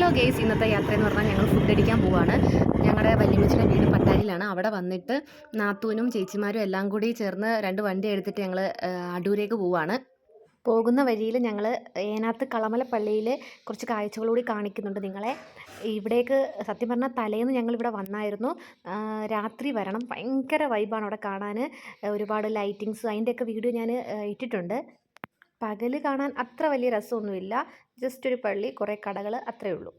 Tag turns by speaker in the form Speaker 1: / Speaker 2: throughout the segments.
Speaker 1: Hello guys, ഇന്നത്തെ യാത്ര എന്ന് പറഞ്ഞാൽ ഞങ്ങൾ ഫുഡ് അടിക്കാൻ പോവാണ്. ഞങ്ങളുടെ വല്യമ്മച്ചിയുടെ വീട് പട്ടാരിയിലാണ്. അവിടെ വന്നിട്ട് നാത്തൂനും ചേച്ചിമാരും എല്ലാം കൂടി ചേർന്ന് 2 വണ്ടി എടുത്തിട്ട് ഞങ്ങൾ അടൂരേക്ക് പോവാണ്. പോകുന്ന വഴിയിൽ ഞങ്ങൾ ഏനാത്ത് കളമല പള്ളിയിൽ കുറച്ച് കാഴ്ചകളൂടി കാണിക്കുന്നുണ്ട് നിങ്ങളെ. ഇവിടേക്ക് സത്യം പറഞ്ഞാൽ തലേന്ന് ഞങ്ങളിവിടെ വന്നായിരുന്നു. രാത്രി വരണം, ഭയങ്കര വൈബാണ് അവിടെ കാണാൻ. ഒരുപാട് ലൈറ്റിങ്സ് അതിൻ്റെയൊക്കെ വീഡിയോ ഞാൻ ഇട്ടിട്ടുണ്ട്. പകൽ കാണാൻ അത്ര വലിയ രസമൊന്നുമില്ല, ജസ്റ്റ് ഒരു പള്ളി, കുറേ കടകൾ, അത്രയേ ഉള്ളൂ.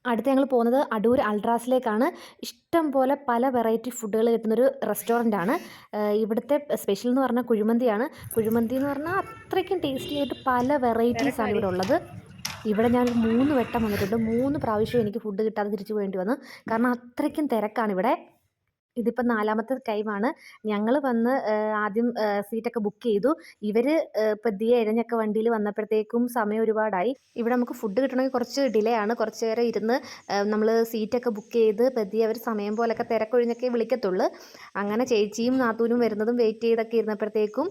Speaker 1: അടുത്ത് ഞങ്ങൾ പോകുന്നത് അടൂർ അൾട്രാസിലേക്കാണ്. ഇഷ്ടം പോലെ പല വെറൈറ്റി ഫുഡുകൾ കിട്ടുന്നൊരു റെസ്റ്റോറൻ്റാണ്. ഇവിടുത്തെ സ്പെഷ്യൽ എന്ന് പറഞ്ഞാൽ കുഴിമന്തിയാണ്. കുഴിമന്തി എന്ന് പറഞ്ഞാൽ അത്രയ്ക്കും ടേസ്റ്റി ആയിട്ട് പല വെറൈറ്റീസാണ് ഇവിടെ ഉള്ളത്. ഇവിടെ ഞാൻ 3 വട്ടം വന്നിട്ടുണ്ട്. 3 പ്രാവശ്യം എനിക്ക് ഫുഡ് കിട്ടാതെ തിരിച്ചു പോകേണ്ടി വന്നു, കാരണം അത്രയ്ക്കും തിരക്കാണിവിടെ. ഇതിപ്പോൾ 4ാമത്തെ ടൈമാണ്. ഞങ്ങൾ വന്ന് ആദ്യം സീറ്റൊക്കെ ബുക്ക് ചെയ്തു. ഇവർ പതിയെ ഇഴഞ്ഞൊക്കെ വണ്ടിയിൽ വന്നപ്പോഴത്തേക്കും സമയം ഒരുപാടായി. ഇവിടെ നമുക്ക് ഫുഡ് കിട്ടണമെങ്കിൽ കുറച്ച് ഡിലേ ആണ്. കുറച്ച് നേരം ഇരുന്ന് നമ്മൾ സീറ്റൊക്കെ ബുക്ക് ചെയ്ത് പതിയെ അവർ സമയം പോലൊക്കെ തിരക്കൊഴിഞ്ഞൊക്കെ വിളിക്കത്തുള്ളൂ. അങ്ങനെ ചേച്ചിയും നാത്തൂനും വരുന്നതും വെയിറ്റ് ചെയ്തൊക്കെ ഇരുന്നപ്പോഴത്തേക്കും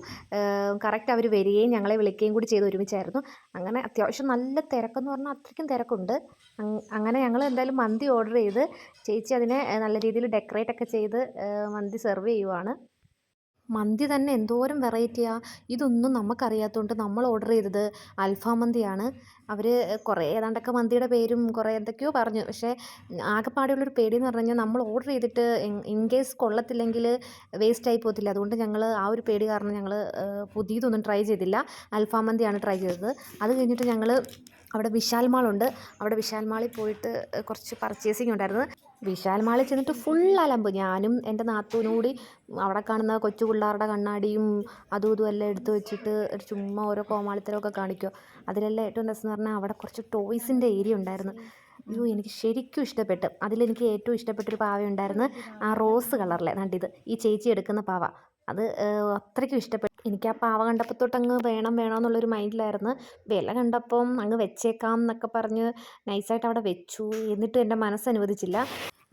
Speaker 1: കറക്റ്റ് അവർ വരികയും ഞങ്ങളെ വിളിക്കുകയും കൂടി ചെയ്ത് ഒരുമിച്ചായിരുന്നു. അങ്ങനെ അത്യാവശ്യം നല്ല തിരക്കെന്ന് പറഞ്ഞാൽ അത്രയ്ക്കും തിരക്കുണ്ട്. അങ്ങനെ ഞങ്ങൾ എന്തായാലും മന്തി ഓർഡർ ചെയ്ത് ചേച്ചി അതിനെ നല്ല രീതിയിൽ ഡെക്കറേറ്റ് ഒക്കെ ചെയ്ത് മന്തി സെർവ് ചെയ്യുവാണ്. മന്തി തന്നെ എന്തോരം വെറൈറ്റിയാണ്. ഇതൊന്നും നമുക്കറിയാത്തതുകൊണ്ട് നമ്മൾ ഓർഡർ ചെയ്തത് അൽഫാം മന്തിയാണ്. അവർ കുറേ ഏതാണ്ടൊക്കെ മന്തിയുടെ പേരും കുറേ എന്തൊക്കെയോ പറഞ്ഞു. പക്ഷേ ആകെപ്പാടെയുള്ളൊരു പേടിയെന്ന് പറഞ്ഞു കഴിഞ്ഞാൽ നമ്മൾ ഓർഡർ ചെയ്തിട്ട് ഇൻ കേസ് കൊള്ളത്തില്ലെങ്കിൽ വേസ്റ്റായി പോകത്തില്ല. അതുകൊണ്ട് ഞങ്ങൾ ആ ഒരു പേടി കാരണം ഞങ്ങൾ പുതിയതൊന്നും ട്രൈ ചെയ്തില്ല. അൽഫാം മന്തിയാണ് ട്രൈ ചെയ്തത്. അത് കഴിഞ്ഞിട്ട് ഞങ്ങൾ അവിടെ വിശാൽ മാളുണ്ട്. അവിടെ വിശാൽ മാളിൽ പോയിട്ട് കുറച്ച് പർച്ചേസിങ് ഉണ്ടായിരുന്നു. വിശാൽ മാളിൽ ചെന്നിട്ട് ഫുൾ അലമ്പ്. ഞാനും എൻ്റെ നാത്തൂനും കൂടി അവിടെ കാണുന്ന കൊച്ചു പിള്ളേരുടെ കണ്ണാടിയും അതും ഇതും എല്ലാം എടുത്ത് വെച്ചിട്ട് ചുമ്മാ ഓരോ കോമാളിത്തരമൊക്കെ കാണിക്കുക. അതിലെല്ലാം ഏറ്റവും രസം എന്ന് പറഞ്ഞാൽ അവിടെ കുറച്ച് ടോയ്സിൻ്റെ ഏരിയ ഉണ്ടായിരുന്നു. അയ്യോ, എനിക്ക് ശരിക്കും ഇഷ്ടപ്പെട്ടു. അതിലെനിക്ക് ഏറ്റവും ഇഷ്ടപ്പെട്ടൊരു പാവയുണ്ടായിരുന്നു, ആ റോസ് കളറിലെ. കണ്ടിത് ഈ ചേച്ചി എടുക്കുന്ന പാവ, അത് അത്രയ്ക്കും ഇഷ്ടപ്പെട്ടു. എനിക്ക് ആ പാവ കണ്ടപ്പോൾ തൊട്ടങ്ങ് വേണം എന്നുള്ളൊരു മൈൻഡിലായിരുന്നു. വില കണ്ടപ്പം അങ്ങ് വെച്ചേക്കാം എന്നൊക്കെ പറഞ്ഞ് നൈസായിട്ട് അവിടെ വെച്ചു. എന്നിട്ടും എൻ്റെ മനസ്സനുവദിച്ചില്ല.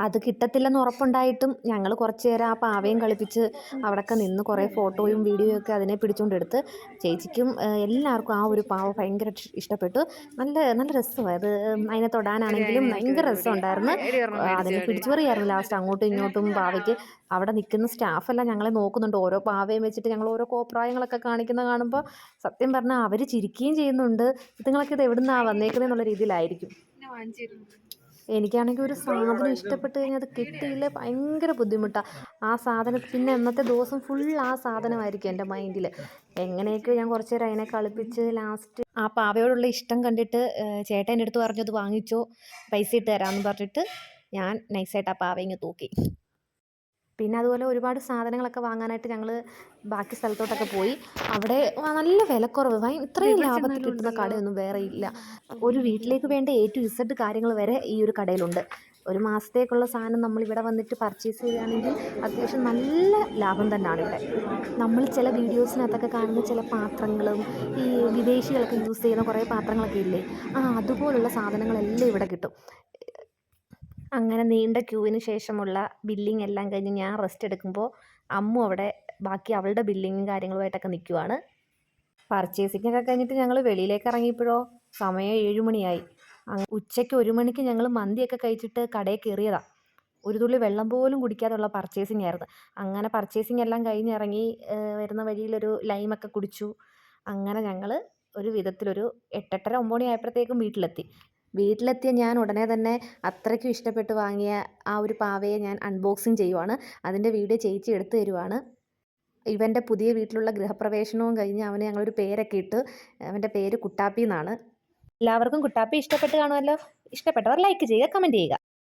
Speaker 1: അത് കിട്ടത്തില്ലെന്ന് ഉറപ്പുണ്ടായിട്ടും ഞങ്ങൾ കുറച്ച് നേരം ആ പാവയും കളിപ്പിച്ച് അവിടെയൊക്കെ നിന്ന് കുറേ ഫോട്ടോയും വീഡിയോയും ഒക്കെ അതിനെ പിടിച്ചുകൊണ്ടെടുത്ത്. ചേച്ചിക്കും എല്ലാവർക്കും ആ ഒരു പാവ ഭയങ്കര ഇഷ്ടപ്പെട്ടു. നല്ല നല്ല രസമാണ് അത്. അതിനെ തൊടാനാണെങ്കിലും ഭയങ്കര രസമുണ്ടായിരുന്നു. അതിനെ പിടിച്ചു പറിയായിരുന്നു ലാസ്റ്റ് അങ്ങോട്ടും ഇങ്ങോട്ടും പാവയ്ക്ക്. അവിടെ നിൽക്കുന്ന സ്റ്റാഫെല്ലാം ഞങ്ങളെ നോക്കുന്നുണ്ട്. ഓരോ പാവയും വെച്ചിട്ട് ഞങ്ങൾ ഓരോ കോപ്രായങ്ങളൊക്കെ കാണിക്കുന്ന കാണുമ്പോൾ സത്യം പറഞ്ഞാൽ അവർ ചിരിക്കുകയും ചെയ്യുന്നുണ്ട്. ഇതുങ്ങളൊക്കെ ഇത് എവിടുന്നാണ് വന്നേക്കുന്നതെന്നുള്ള രീതിയിലായിരിക്കും. എനിക്കാണെങ്കിൽ ഒരു സാധനം ഇഷ്ടപ്പെട്ട് കഴിഞ്ഞാൽ അത് കിട്ടിയില്ല, ഭയങ്കര ബുദ്ധിമുട്ടാണ്. ആ സാധനം പിന്നെ അന്നത്തെ ദിവസം ഫുൾ ആ സാധനമായിരിക്കും എൻ്റെ മൈൻഡിൽ. എങ്ങനെയൊക്കെയോ ഞാൻ കുറച്ച് നേരം അതിനെ കളിപ്പിച്ച് ലാസ്റ്റ് ആ പാവയോടുള്ള ഇഷ്ടം കണ്ടിട്ട് ചേട്ടൻ എൻ്റെ അടുത്ത് പറഞ്ഞു അത് വാങ്ങിച്ചോ, പൈസ ഇട്ട് തരാമെന്ന് പറഞ്ഞിട്ട് ഞാൻ നൈസായിട്ട് ആ പാവയിങ്ങ് തൂക്കി. പിന്നെ അതുപോലെ ഒരുപാട് സാധനങ്ങളൊക്കെ വാങ്ങാനായിട്ട് ഞങ്ങൾ ബാക്കി സ്ഥലത്തോട്ടൊക്കെ പോയി. അവിടെ നല്ല വിലക്കുറവ്, ഇത്രയും ലാഭത്തിൽ കിട്ടുന്ന കടയൊന്നും വേറെ ഇല്ല. ഒരു വീട്ടിലേക്ക് വേണ്ട A to Z കാര്യങ്ങൾ വരെ ഈ ഒരു കടയിലുണ്ട്. ഒരു മാസത്തേക്കുള്ള സാധനം നമ്മളിവിടെ വന്നിട്ട് പർച്ചേസ് ചെയ്യുകയാണെങ്കിൽ അത്യാവശ്യം നല്ല ലാഭം തന്നെയാണ് ഇവിടെ. നമ്മൾ ചില വീഡിയോസിനകത്തൊക്കെ കാണുന്ന ചില പാത്രങ്ങളും ഈ വിദേശികളൊക്കെ യൂസ് ചെയ്യുന്ന കുറേ പാത്രങ്ങളൊക്കെ ഇല്ലേ, അതുപോലുള്ള സാധനങ്ങളെല്ലാം ഇവിടെ കിട്ടും. അങ്ങനെ നീണ്ട ക്യൂവിന് ശേഷമുള്ള ബില്ലിംഗ് എല്ലാം കഴിഞ്ഞ് ഞാൻ റെസ്റ്റ് എടുക്കുമ്പോൾ അമ്മു അവിടെ ബാക്കി അവളുടെ ബില്ലിങ്ങും കാര്യങ്ങളുമായിട്ടൊക്കെ നിൽക്കുവാണ്. പർച്ചേസിങ്ങൊക്കെ കഴിഞ്ഞിട്ട് ഞങ്ങൾ വെളിയിലേക്ക് ഇറങ്ങിയപ്പോഴോ സമയം 7 മണിയായി. ഉച്ചയ്ക്ക് 1 മണിക്ക് ഞങ്ങൾ മന്തിയൊക്കെ കഴിച്ചിട്ട് കടയിൽ കയറിയതാണ്. ഒരു തുള്ളി വെള്ളം പോലും കുടിക്കാതുള്ള പർച്ചേസിങ് ആയിരുന്നു. അങ്ങനെ പർച്ചേസിങ് എല്ലാം കഴിഞ്ഞിറങ്ങി വരുന്ന വഴിയിലൊരു ലൈമൊക്കെ കുടിച്ചു. അങ്ങനെ ഞങ്ങൾ ഒരു വിധത്തിലൊരു 8:30 9 മണി ആയപ്പോഴത്തേക്കും വീട്ടിലെത്തിയ ഞാൻ ഉടനെ തന്നെ അത്രയ്ക്കും ഇഷ്ടപ്പെട്ട് വാങ്ങിയ ആ ഒരു പാവയെ ഞാൻ അൺബോക്സിങ് ചെയ്യുവാണ്. അതിൻ്റെ വീഡിയോ ചേച്ചി എടുത്തു തരുവാണ്. ഇവൻ്റെ പുതിയ വീട്ടിലുള്ള ഗൃഹപ്രവേശനവും കഴിഞ്ഞ് അവന് ഞങ്ങളൊരു പേരൊക്കെ ഇട്ടു. അവൻ്റെ പേര് കുട്ടാപ്പി എന്നാണ്. എല്ലാവർക്കും കുട്ടാപ്പി ഇഷ്ടപ്പെട്ട് കാണുമല്ലോ. ഇഷ്ടപ്പെട്ടവർ ലൈക്ക് ചെയ്യുക, കമൻറ്റ് ചെയ്യുക.